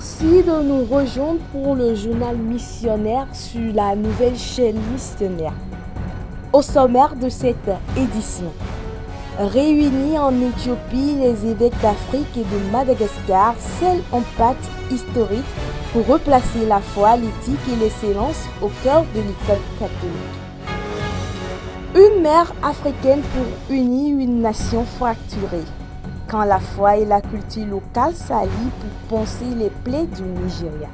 Merci de nous rejoindre pour le journal missionnaire sur la nouvelle chaîne missionnaire. Au sommaire de cette édition, réunis en Éthiopie, les évêques d'Afrique et de Madagascar scellent un pacte historique pour replacer la foi, l'éthique et l'excellence au cœur de l'école catholique. Une mère africaine pour unir une nation fracturée. Quand la foi et la culture locale s'allient pour panser les plaies du Nigeria.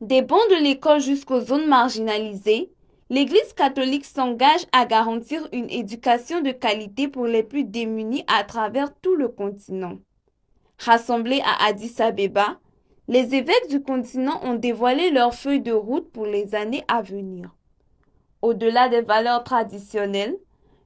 Des bancs de l'école jusqu'aux zones marginalisées, l'Église catholique s'engage à garantir une éducation de qualité pour les plus démunis à travers tout le continent. Rassemblés à Addis Abeba, les évêques du continent ont dévoilé leur feuille de route pour les années à venir. Au-delà des valeurs traditionnelles,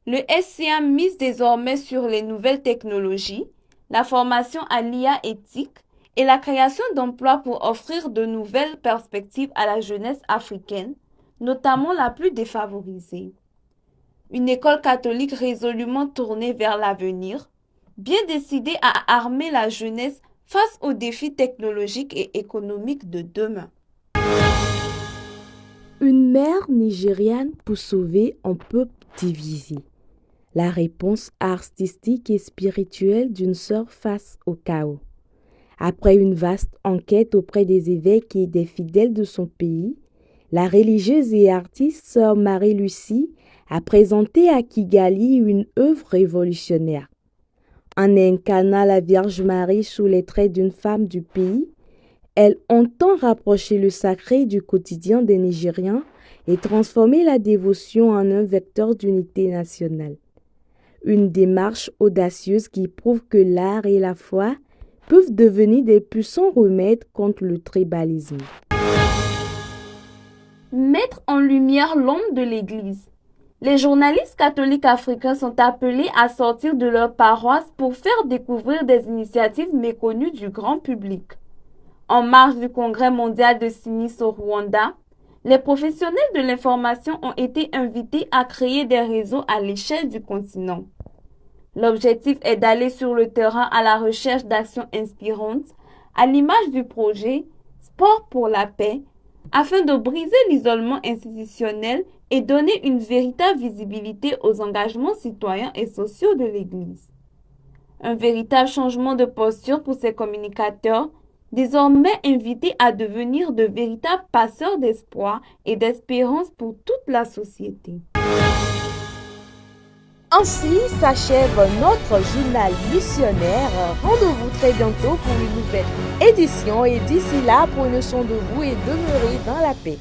le SCA mise désormais sur les nouvelles technologies, la formation à l'IA éthique et la création d'emplois pour offrir de nouvelles perspectives à la jeunesse africaine, notamment la plus défavorisée. Une école catholique résolument tournée vers l'avenir, bien décidée à armer la jeunesse face aux défis technologiques et économiques de demain. Une mère nigériane pour sauver un peuple divisé. La réponse artistique et spirituelle d'une sœur face au chaos. Après une vaste enquête auprès des évêques et des fidèles de son pays, la religieuse et artiste sœur Marie-Lucie a présenté à Kigali une œuvre révolutionnaire. En incarnant la Vierge Marie sous les traits d'une femme du pays, elle entend rapprocher le sacré du quotidien des Nigériens et transformer la dévotion en un vecteur d'unité nationale. Une démarche audacieuse qui prouve que l'art et la foi peuvent devenir des puissants remèdes contre le tribalisme. Mettre en lumière l'ombre de l'Église. Les journalistes catholiques africains sont appelés à sortir de leur paroisse pour faire découvrir des initiatives méconnues du grand public. En marge du Congrès mondial de Sinis au Rwanda, les professionnels de l'information ont été invités à créer des réseaux à l'échelle du continent. L'objectif est d'aller sur le terrain à la recherche d'actions inspirantes, à l'image du projet Sport pour la paix, afin de briser l'isolement institutionnel et donner une véritable visibilité aux engagements citoyens et sociaux de l'Église. Un véritable changement de posture pour ces communicateurs, désormais invités à devenir de véritables passeurs d'espoir et d'espérance pour toute la société. Ainsi s'achève notre journal missionnaire. Rendez-vous très bientôt pour une nouvelle édition et d'ici là, prenez soin de vous et demeurez dans la paix.